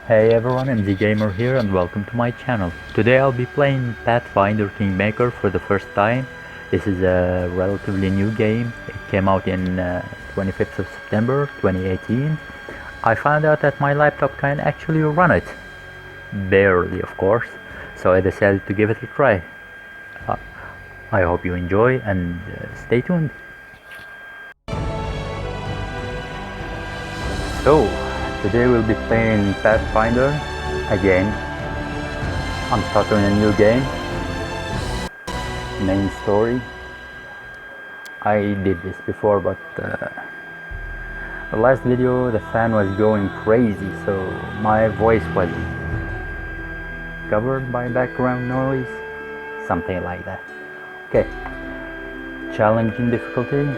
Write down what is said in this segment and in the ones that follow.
Hey everyone, MZGamer here and welcome to my channel. Today I'll be playing Pathfinder Kingmaker for the first time. This is a relatively new game. It came out in 25th of September 2018. I found out that my laptop can actually run it. Barely, of course. So I decided to give it a try. Uh, I hope you enjoy and stay tuned. So, today we'll be playing Pathfinder again. I'm starting a new game. Main story. I did this before, but the last video the fan was going crazy, so my voice was covered by background noise. Something like that. Okay. Challenging difficulty.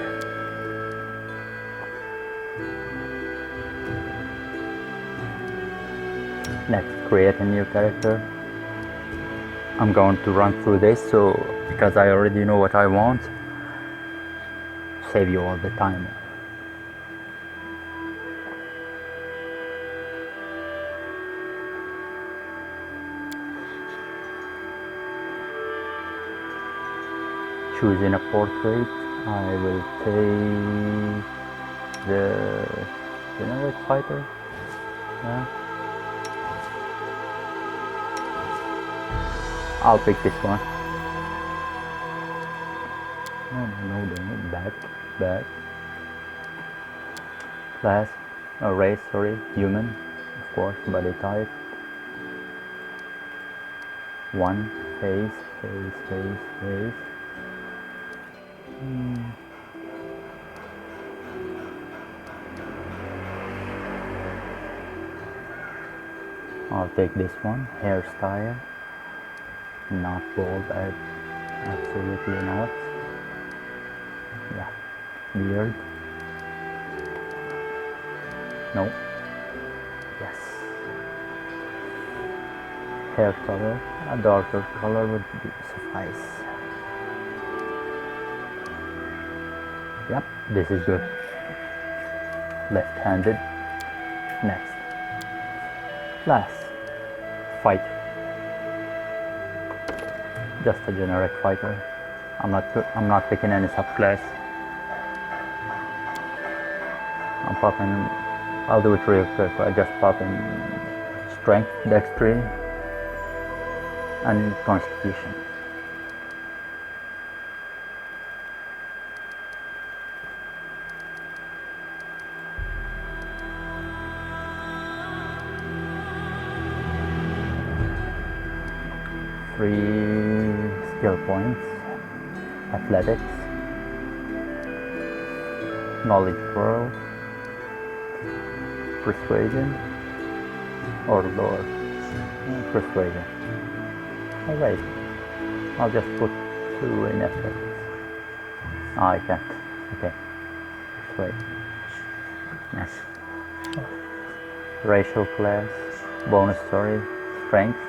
Next, create a new character. I'm going to run through this, so because I already know what I want, save you all the time. Choosing a portrait, I will take the generic fighter. Yeah. I'll pick this one. No, back. Class, race, sorry, human, of course, body type. One, face. I'll take this one, hairstyle. Not bald, absolutely not. Yeah, beard. No. Yes. Hair color, a darker color would suffice. Yep, this is good. Left-handed. Next. Class. Fight. Just a generic fighter. I'm not picking any subclass. I'll do it real quick. I just pop in strength, dexterity, and constitution. Three skill points: athletics, knowledge pearl, persuasion, or lore. Persuasion. Alright, I'll just put 2 in athletics. Oh, I can't. Okay. Persuade. Next. Racial class, bonus story, strength.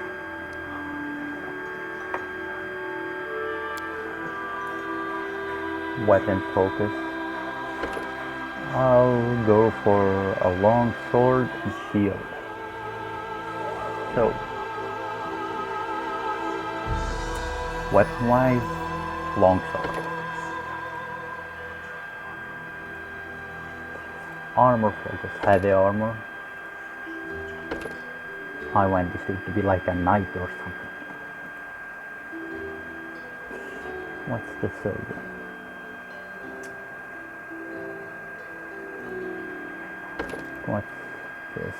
Weapon focus. I'll go for a long sword and shield. So, weapon wise, long sword. Armor focus, heavy armor. I want this to be like a knight or something. What's the silver? What's this?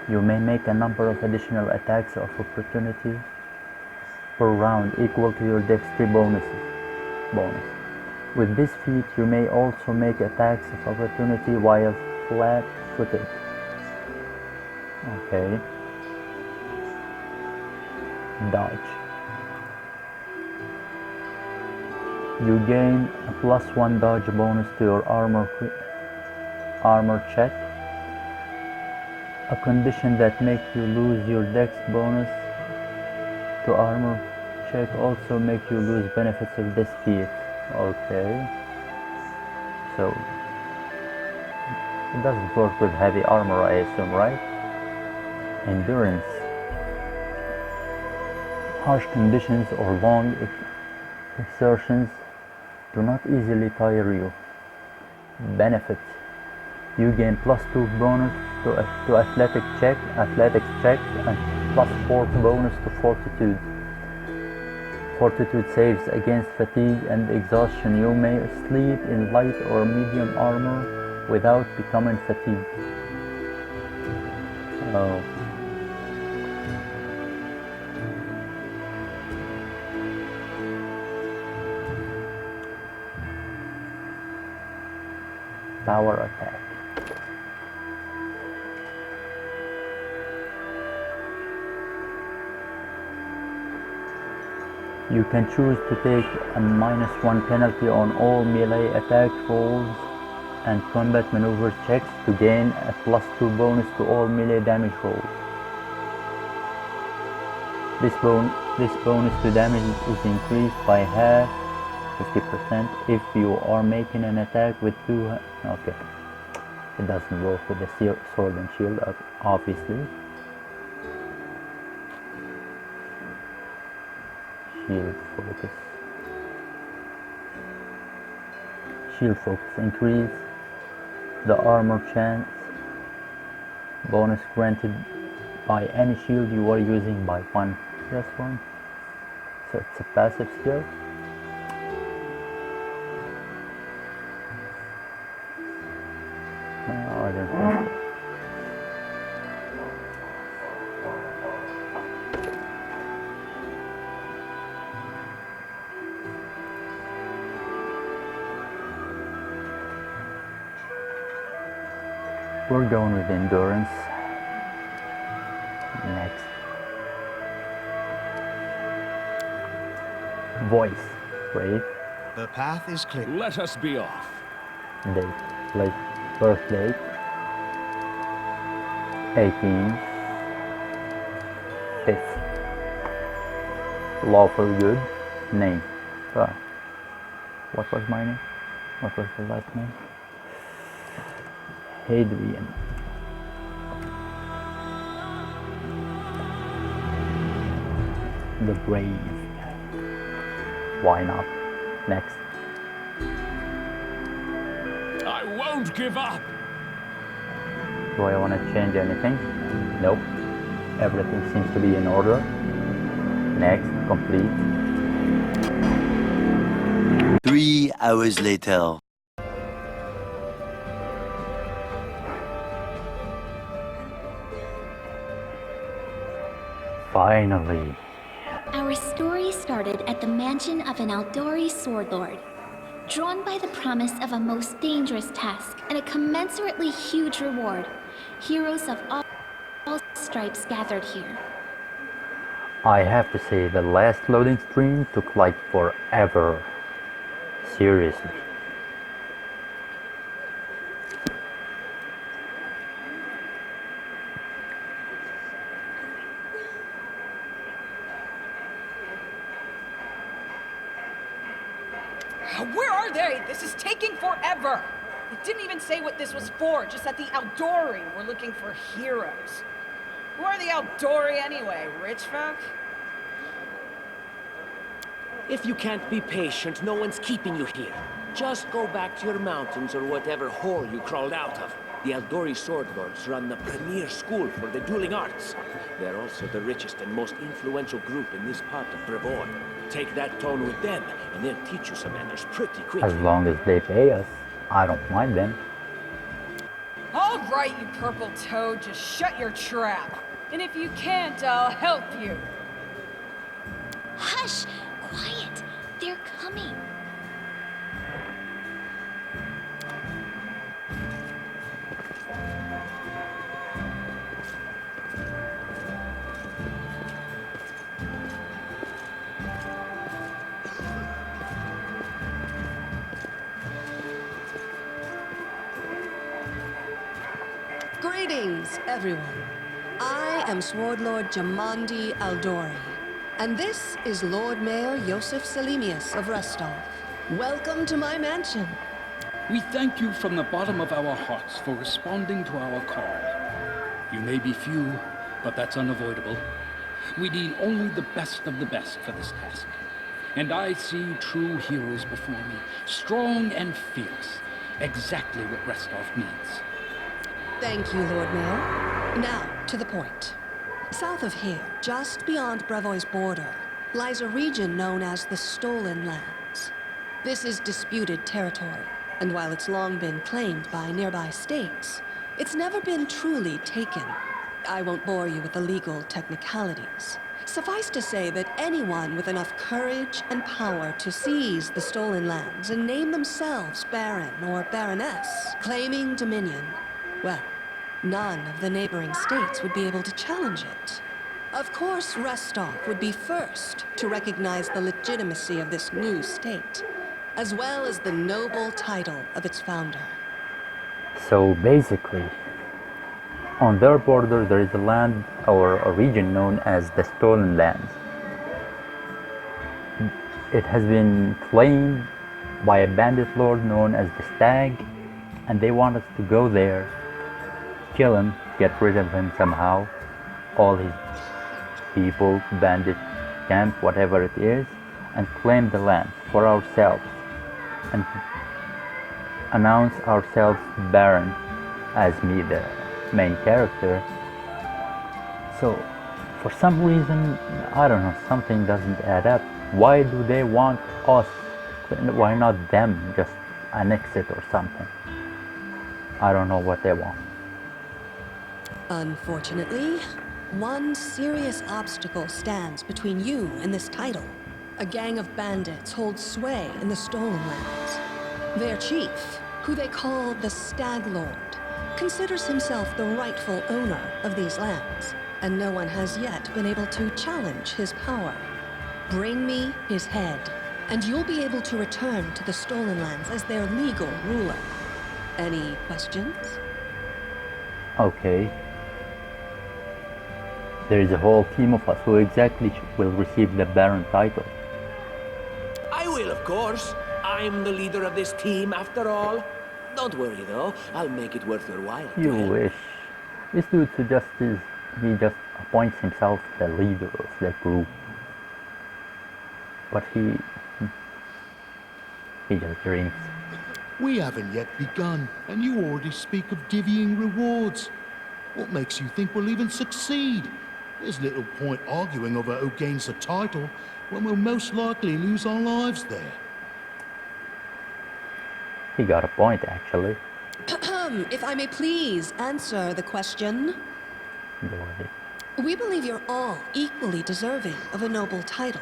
You may make a number of additional attacks of opportunity per round equal to your dexterity bonus. With this feat, you may also make attacks of opportunity while flat-footed. Okay. Dodge. You gain a +1 dodge bonus to your armor check. A condition that makes you lose your dex bonus to armor check also make you lose benefits of this feat. Okay. So it doesn't work with heavy armor, I assume, right? Endurance. Harsh conditions or long exertions do not easily tire you. Benefits. You gain +2 bonus to athletics check and +4 bonus to fortitude. Fortitude saves against fatigue and exhaustion. You may sleep in light or medium armor without becoming fatigued. Oh. Power attack. You can choose to take a -1 penalty on all melee attack rolls and combat maneuver checks to gain a +2 bonus to all melee damage rolls. This bonus to damage is increased by half, 50%, if you are making an attack with two. Okay, it doesn't work with the sword and shield, obviously. Shield focus. Shield focus increase the armor chance bonus granted by any shield you are using by 1 + 1. So it's a passive skill. No, I don't think so. We're going with endurance. Next. Voice. Brave. The path is clear. Let us be off. Date. Like birth date. 18. 5th. Lawful good. Name. What was my name? What was the last name? Hadrian. The Brave. Why not? Next. I won't give up. Do I want to change anything? Nope. Everything seems to be in order. Next. Complete. 3 hours later. Finally. Our story started at the mansion of an Aldori sword lord. Drawn by the promise of a most dangerous task and a commensurately huge reward, heroes of all stripes gathered here. I have to say, the last loading screen took like forever. Seriously. Where are they? This is taking forever! It didn't even say what this was for, just that the Aldori were looking for heroes. Who are the Aldori anyway? Rich folk? If you can't be patient, no one's keeping you here. Just go back to your mountains or whatever hole you crawled out of. The Aldori sword lords run the premier school for the dueling arts. They're also the richest and most influential group in this part of Brevard. Take that tone with them, and they'll teach you some manners pretty quick. As long as they pay us, I don't mind them. All right, you purple toad, just shut your trap. And if you can't, I'll help you. Hush! Quiet! They're coming. Greetings, everyone. I am Sword Lord Jamandi Aldori, and this is Lord Mayor Yosef Selimius of Restov. Welcome to my mansion. We thank you from the bottom of our hearts for responding to our call. You may be few, but that's unavoidable. We need only the best of the best for this task. And I see true heroes before me, strong and fierce, exactly what Restov needs. Thank you, Lord Mayor. Now, to the point. South of here, just beyond Brevoy's border, lies a region known as the Stolen Lands. This is disputed territory, and while it's long been claimed by nearby states, it's never been truly taken. I won't bore you with the legal technicalities. Suffice to say that anyone with enough courage and power to seize the Stolen Lands and name themselves Baron or Baroness, claiming dominion, well, none of the neighboring states would be able to challenge it. Of course, Restov would be first to recognize the legitimacy of this new state, as well as the noble title of its founder. So basically, on their border there is a land or a region known as the Stolen Lands. It has been claimed by a bandit lord known as the Stag, and they want us to go there, kill him, get rid of him somehow, all his people, bandit camp, whatever it is, and claim the land for ourselves and announce ourselves Baron as me, the main character. So for some reason, I don't know, something doesn't add up. Why do they want us? Why not them just annex it or something? I don't know what they want. Unfortunately, one serious obstacle stands between you and this title. A gang of bandits holds sway in the Stolen Lands. Their chief, who they call the Stag Lord, considers himself the rightful owner of these lands, and no one has yet been able to challenge his power. Bring me his head, and you'll be able to return to the Stolen Lands as their legal ruler. Any questions? Okay. There is a whole team of us who exactly will receive the Baron title. I will, of course. I'm the leader of this team, after all. Don't worry, though. I'll make it worth your while. You wish. This dude he just appoints himself the leader of the group. But he just dreams. We haven't yet begun, and you already speak of divvying rewards. What makes you think we'll even succeed? There's little point arguing over who gains the title when we'll most likely lose our lives there. He got a point, actually. If I may please answer the question. Go ahead. We believe you're all equally deserving of a noble title.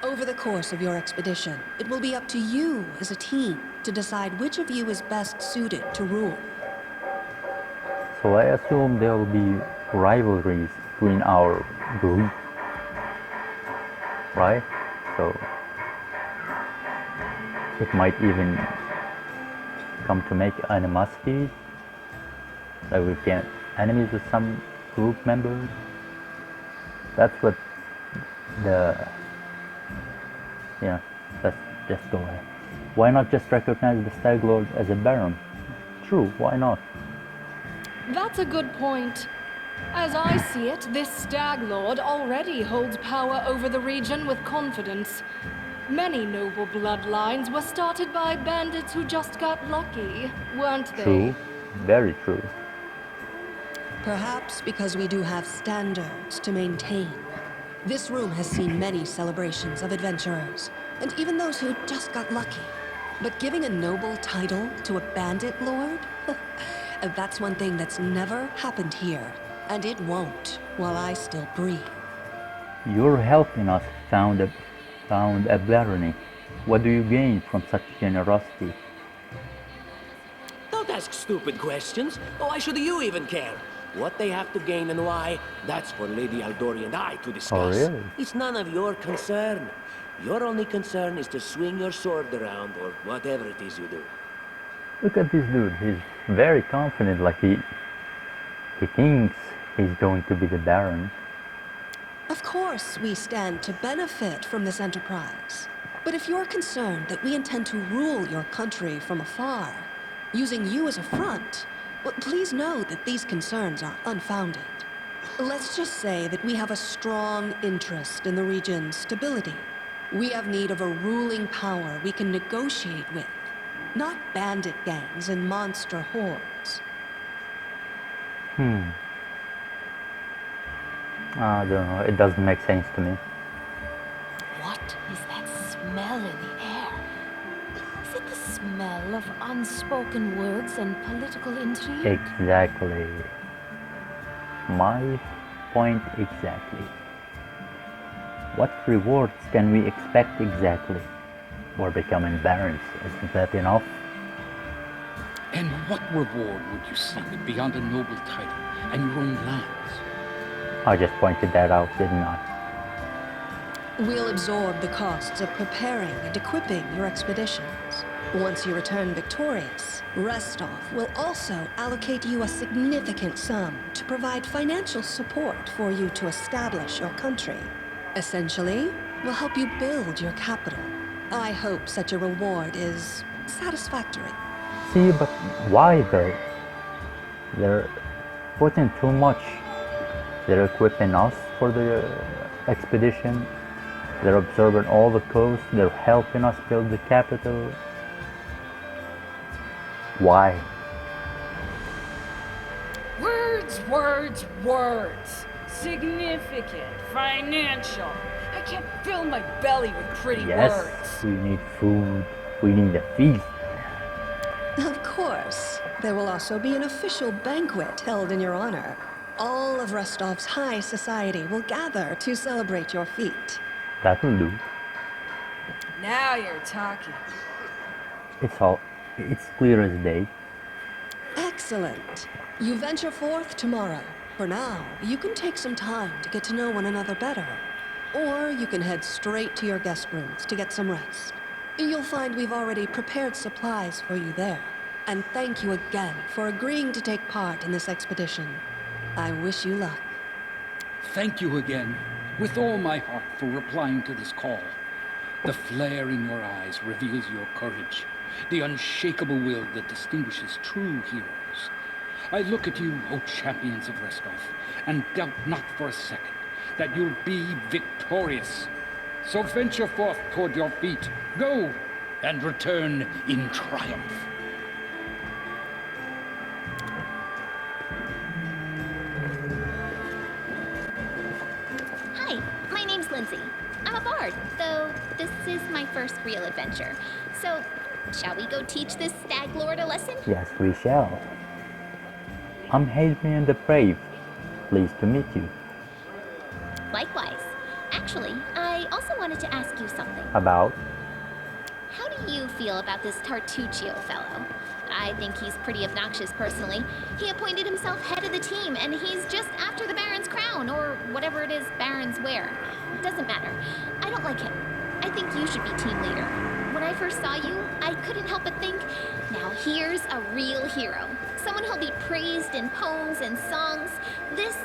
Over the course of your expedition, it will be up to you as a team to decide which of you is best suited to rule. So I assume there will be rivalries between our group, right? So it might even come to make animosities, like we can enemies with some group members. That's what let's just go ahead. Why not just recognize the Stag Lord as a Baron? True, why not? That's a good point. As I see it, this Stag Lord already holds power over the region with confidence. Many noble bloodlines were started by bandits who just got lucky, weren't they? True, very true. Perhaps because we do have standards to maintain. This room has seen many celebrations of adventurers, and even those who just got lucky. But giving a noble title to a bandit lord? That's one thing that's never happened here, and it won't while I still breathe. You're helping us found a barony. What do you gain from such generosity? Don't ask stupid questions. Why should you even care? What they have to gain and why, that's for Lady Aldori and I to discuss. Oh, really? It's none of your concern. Your only concern is to swing your sword around or whatever it is you do. Look at this dude. He's very confident, like he thinks he's going to be the Baron. Of course, we stand to benefit from this enterprise. But if you're concerned that we intend to rule your country from afar, using you as a front, well, please know that these concerns are unfounded. Let's just say that we have a strong interest in the region's stability. We have need of a ruling power we can negotiate with, not bandit gangs and monster hordes. I don't know, it doesn't make sense to me. What is that smell in the air? Is it the smell of unspoken words and political intrigue? Exactly. My point exactly. What rewards can we expect exactly? For becoming barons, isn't that enough? And what reward would you seek beyond a noble title and your own lands? I just pointed that out, didn't I? We'll absorb the costs of preparing and equipping your expeditions. Once you return victorious, Restov will also allocate you a significant sum to provide financial support for you to establish your country. Essentially, we'll help you build your capital. I hope such a reward is satisfactory. See, but why though? They're putting too much. They're equipping us for the expedition. They're absorbing all the costs. They're helping us build the capital. Why? Words, words, words. Significant, financial. I can't fill my belly with pretty Yes, words. we need food. We need a feast. Of course. There will also be an official banquet held in your honor. All of Restov's high society will gather to celebrate your feat. That'll do. Now you're talking. It's clear as day. Excellent. You venture forth tomorrow. For now, you can take some time to get to know one another better. Or you can head straight to your guest rooms to get some rest. You'll find we've already prepared supplies for you there. And thank you again for agreeing to take part in this expedition. I wish you luck. Thank you again, with all my heart, for replying to this call. The flare in your eyes reveals your courage, the unshakable will that distinguishes true heroes. I look at you, O champions of Restov, and doubt not for a second that you'll be victorious. So venture forth toward your feet. Go, and return in triumph. Hi, my name's Lindsay. I'm a bard, though this is my first real adventure. So, shall we go teach this stag lord a lesson? Yes, we shall. I'm Hadrian the Brave. Pleased to meet you. Likewise. Actually, I also wanted to ask you something. About? How do you feel about this Tartuccio fellow? I think he's pretty obnoxious personally. He appointed himself head of the team, and he's just after the Baron's crown, or whatever it is barons wear. Doesn't matter. I don't like him. I think you should be team leader. When I first saw you, I couldn't help but think, now here's a real hero. Someone who'll be praised in poems and songs. This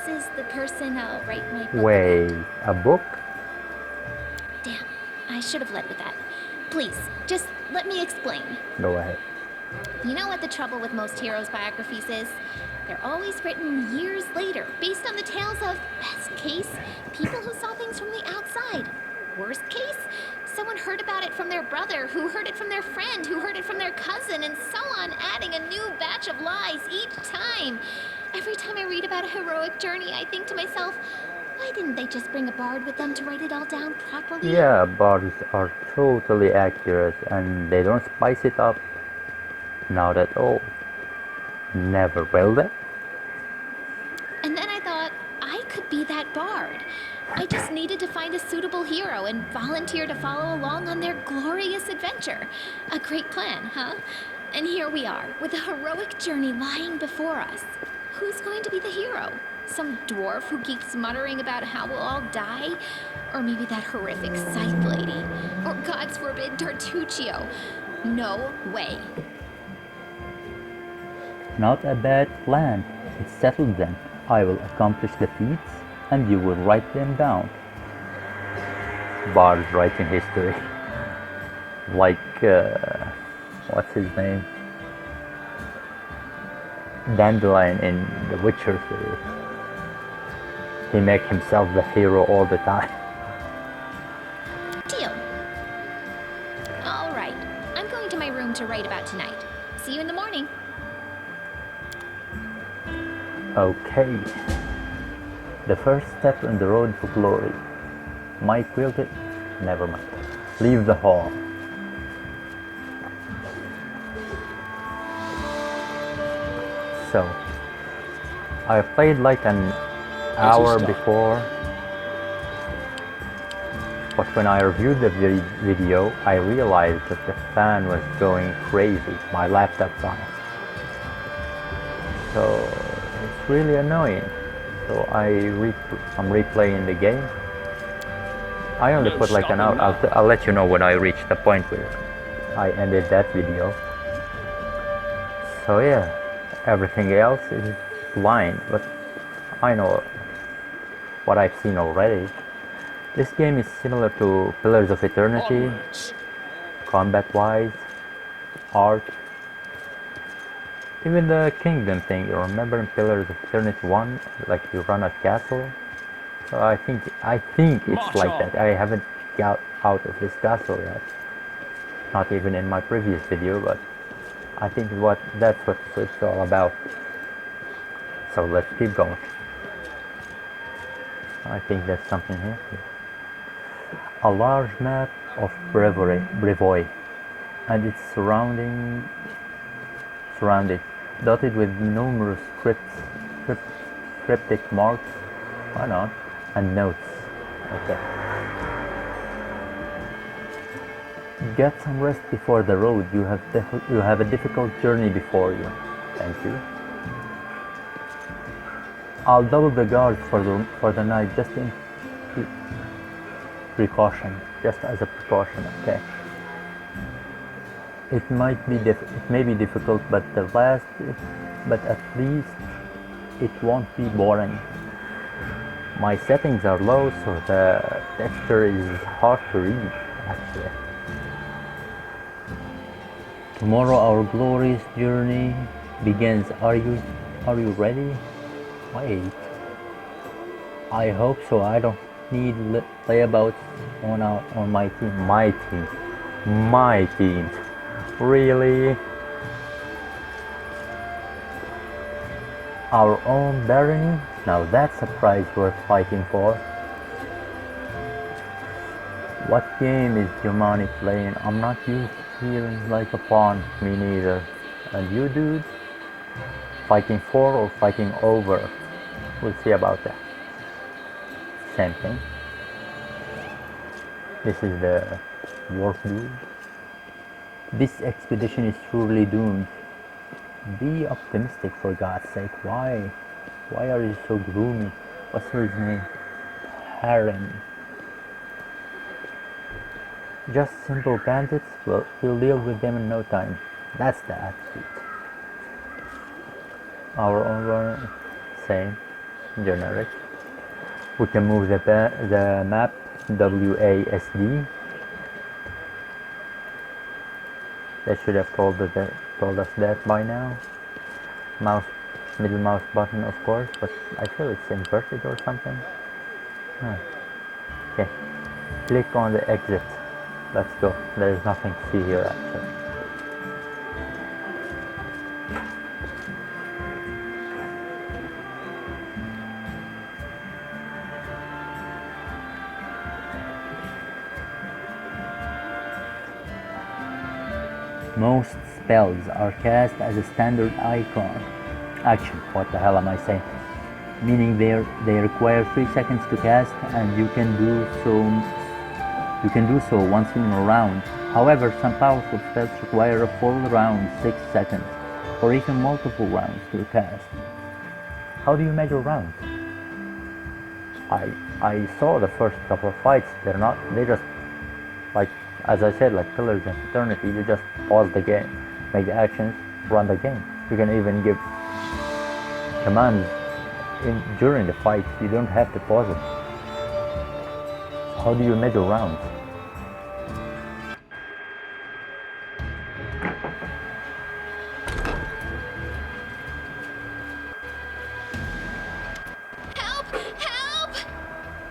is the person I'll write my book Wait, about. a book? Damn, I should have led with that. Please, just let me explain. Go ahead. You know what the trouble with most heroes' biographies is? They're always written years later, based on the tales of, best case, people who saw things from the outside. Worst case, someone heard about it from their brother, who heard it from their friend, who heard it from their cousin, and so on, adding a new batch of lies each time. Every time I read about a heroic journey, I think to myself, why didn't they just bring a bard with them to write it all down properly? Yeah, bards are totally accurate and they don't spice it up. Not at all. Never will they? And then I thought, I could be that bard. I just needed to find a suitable hero and volunteer to follow along on their glorious adventure. A great plan, huh? And here we are, with a heroic journey lying before us. Who's going to be the hero? Some dwarf who keeps muttering about how we'll all die? Or maybe that horrific scythe lady? Or, God forbid, Tartuccio? No way. Not a bad plan. It's settled then. I will accomplish the feats and you will write them down. Bard writing history. Like, what's his name? Dandelion in the Witcher series. He makes himself the hero all the time. Deal. All right. I'm going to my room to write about tonight. See you in the morning. Okay. The first step on the road to glory. Mike willed it. Never mind. Leave the hall. So, I played like an hour before, but when I reviewed the video, I realized that the fan was going crazy. My laptop died. So, it's really annoying. So I'm replaying the game. I only put like an hour. I'll let you know when I reach the point where I ended that video. So yeah, everything else is blind, but I know what I've seen already. This game is similar to Pillars of Eternity, combat-wise, art, even the kingdom thing. You remember in Pillars of Eternity 1, like you run a castle? So I think it's like that. I haven't got out of this castle yet. Not even in my previous video, but I think that's what it's all about. So let's keep going. I think there's something here. A large map of Brevoy, and it's surrounded, dotted with numerous cryptic marks, why not, and notes. Okay. Get some rest before the road. You have a difficult journey before you. Thank you. I'll double the guards for the night, just in precaution, just as a precaution. Okay. It may be difficult, but at least it won't be boring. My settings are low, so the texture is hard to read, actually. Tomorrow our glorious journey begins. Are you ready? Wait. I hope so. I don't need layabouts on my team. My team. Really? Our own barony? Now that's a prize worth fighting for. What game is Giovanni playing? I'm not used to feeling like a pawn. Me neither. And you, dude? Fighting for or fighting over? We'll see about that. Same thing. This is the dwarf dude. This expedition is truly doomed. Be optimistic, for God's sake. Why are you so gloomy? What's her name? Harem. Just simple bandits? Well, we'll deal with them in no time. That's the attitude. Our own same, generic. We can move the map WASD. They should have told us that by now. Middle mouse button, of course, but I feel it's inverted or something. Okay, click on the exit. Let's go. There's nothing to see here actually. Most spells are cast as a standard action. What the hell am I saying? Meaning they require 3 seconds to cast, and you can do so once in a round. However, some powerful spells require a full round, 6 seconds, or even multiple rounds to cast. How do you measure rounds? I saw the first couple of fights. They just, like, as I said, like Pillars of Eternity, you just pause the game, make the actions, run the game. You can even give commands during the fight. You don't have to pause it. How do you measure rounds?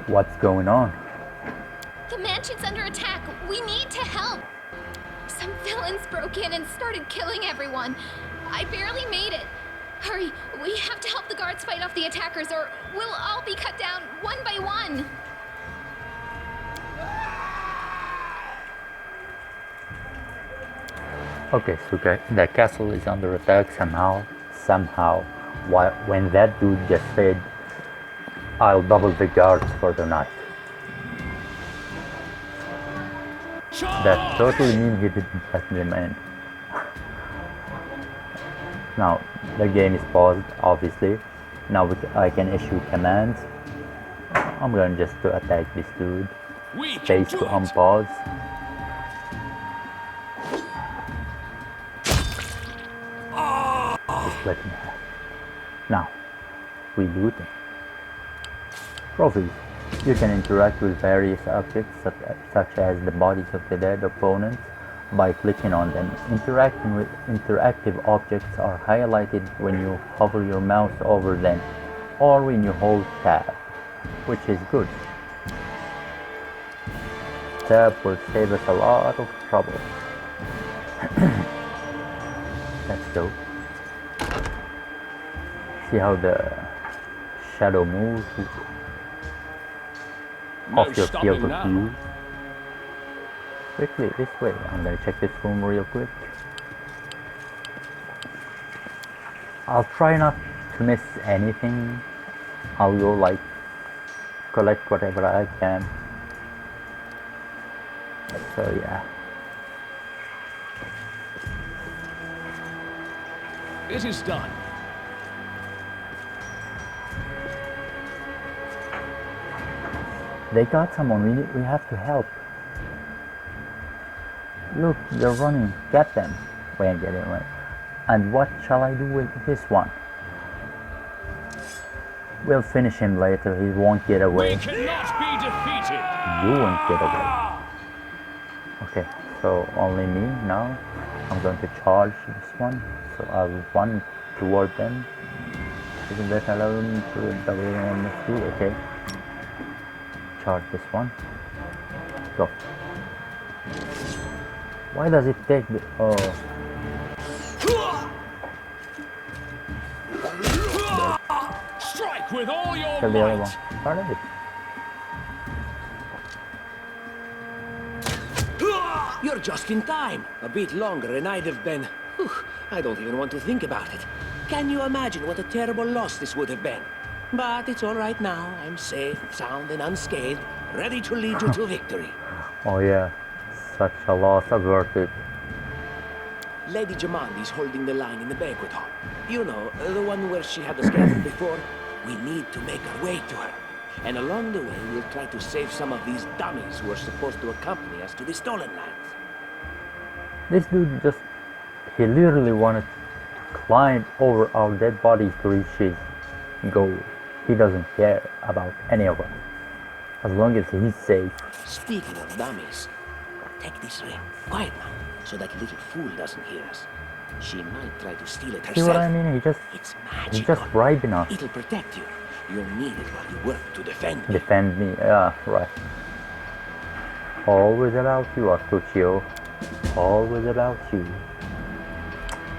What's going on? The mansion's under attack. We need to help. Some villains broke in and started killing everyone. I barely made it. Hurry, we have to help the guards fight off the attackers or we'll all be cut down one by one. Okay, so the castle is under attack somehow. When that dude just said, I'll double the guards for the night. That totally means he didn't let them in. Now, the game is paused, obviously. Now I can issue commands. I'm going just to attack this dude. Space to unpause. Just let him have. Now, we loot him. Trophies. You can interact with various objects such as the bodies of the dead opponents by clicking on them. Interacting with interactive objects are highlighted when you hover your mouse over them or when you hold tab, which is good. Tab will save us a lot of trouble. That's dope. See how the shadow moves off your field of view. Quickly, this way. I'm gonna check this room real quick. I'll try not to miss anything. I'll go like collect whatever I can. So yeah. It is done. They got someone. We have to help. Look, they're running. Get them. We ain't getting away. And what shall I do with this one? We'll finish him later. He won't get away. We cannot be defeated. You won't get away. Okay, so only me now. I'm going to charge this one. So I'll run toward them. Isn't that allowed to double on the speed? Okay. Charge this one. Go. Why does it take the... Oh. Strike with all your Kill the other one. might. Part of it. You're just in time. A bit longer and I'd have been... Whew, I don't even want to think about it. Can you imagine what a terrible loss this would have been? But it's all right now. I'm safe, sound and unscathed, ready to lead you to victory. Oh yeah. Such a loss averted. Lady Jamandi's holding the line in the banquet hall. You know, the one where she had us gathered before. We need to make our way to her. And along the way, we'll try to save some of these dummies who are supposed to accompany us to the stolen lands. This dude just... He literally wanted to climb over our dead bodies to reach his goal. He doesn't care about any of us. As long as he's safe. Speaking of dummies, take this ring. Quiet now, so that little fool doesn't hear us. She might try to steal it herself. See what I mean? It's magical. He's just bribing us. It'll protect you. You'll need it while you work to defend me. Defend me, yeah, right. Always about you, Artuccio. Always about you.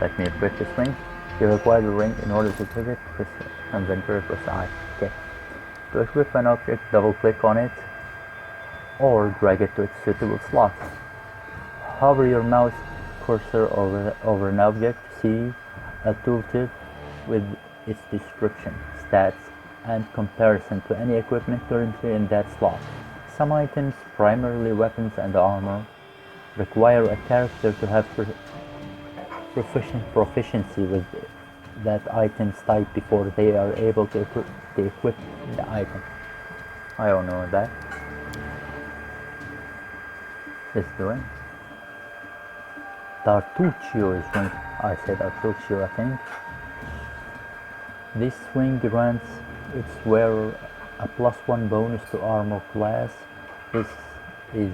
Let me equip this ring. You require the ring in order to equip it. Press inventory, press I. Okay. To equip an object, double click on it or drag it to its suitable slot. Hover your mouse cursor over an object to see a tooltip with its description, stats, and comparison to any equipment currently in that slot. Some items, primarily weapons and armor, require a character to have proficiency with that item's type before they are able to equip the item. I don't know what that is doing. Tartuccio is going. I said Tartuccio, I think. This swing grants its wearer a +1 bonus to armor class. This is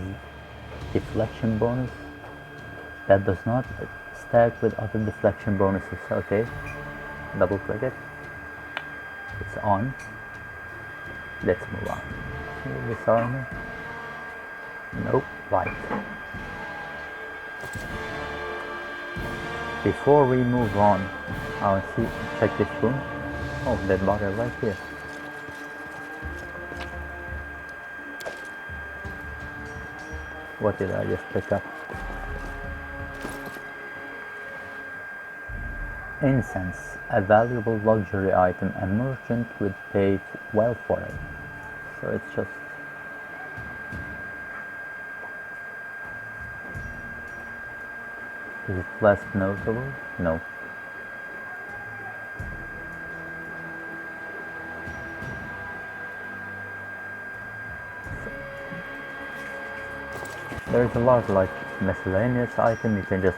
deflection bonus that does not stack with other deflection bonuses. Okay, double click it. It's on. Let's move on. this armor? Nope, light. Before we move on, I'll check this room. Oh, that bottle right here. What did I just pick up? Incense, a valuable luxury item. A merchant would pay well for it. So it's just... Is it less notable? No. There's a lot like miscellaneous item you can just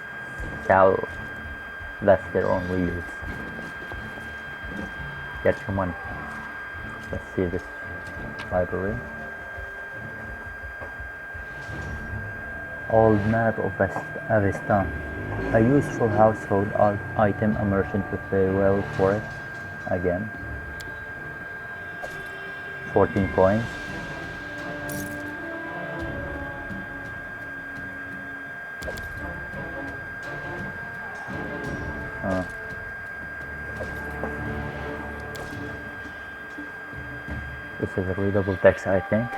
sell. That's their own reuse. Get your money. Let's see this library. Old map of Avestan. A useful household item. A merchant would pay well for it. Again. 14 coins. This is a readable text, I think.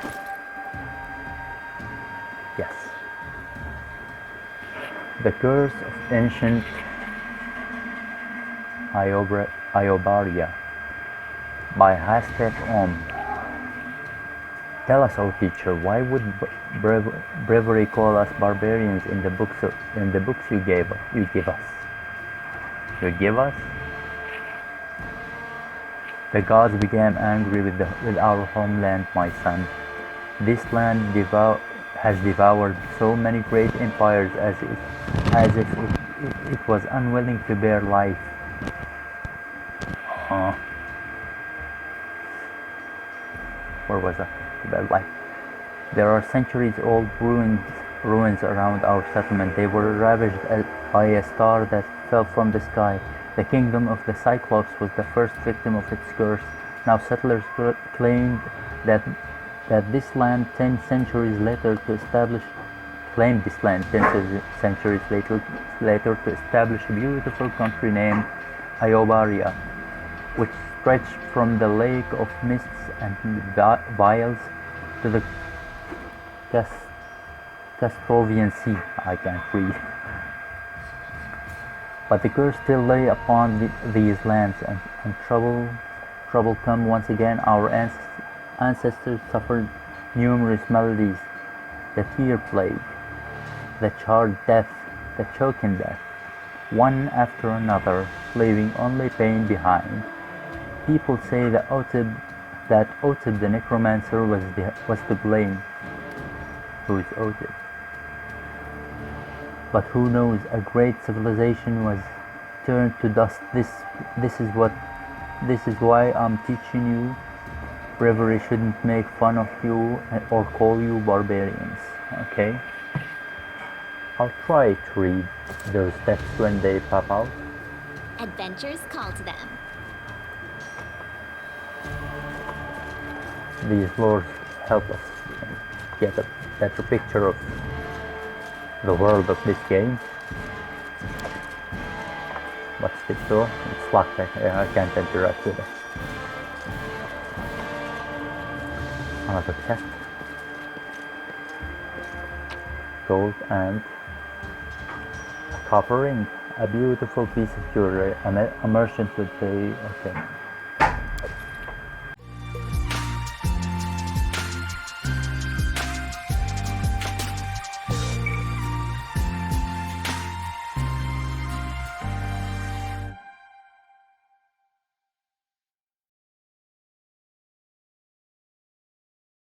Yes. The curse of ancient Iobaria by Hastet Om. Tell us, O teacher, why would bravery call us barbarians in the books you give us? You give us? The gods became angry with our homeland, my son. This land has devoured so many great empires as if it was unwilling to bear life. Where was I? To bear life. There are centuries-old ruins around our settlement. They were ravaged by a star that fell from the sky. The kingdom of the Cyclops was the first victim of its curse. Now settlers claimed that this land 10 centuries later to establish to establish a beautiful country named Iobaria, which stretched from the lake of mists and vials to the Castovian Sea. I can't read. But the curse still lay upon these lands, and trouble come once again. Our ancestors suffered numerous maladies: the tear plague, the charred death, the choking death, one after another, leaving only pain behind. People say that Otib the necromancer was to blame. Who is Otib? But who knows? A great civilization was turned to dust. This is why I'm teaching you. Bravery shouldn't make fun of you or call you barbarians. Okay? I'll try to read those texts when they pop out. Adventures call to them. These lords help us get a better picture of the world of this game. What's this door? It's locked. I can't interact with it. Another chest. Gold and a copper ring. A beautiful piece of jewelry. A merchant would pay. Okay.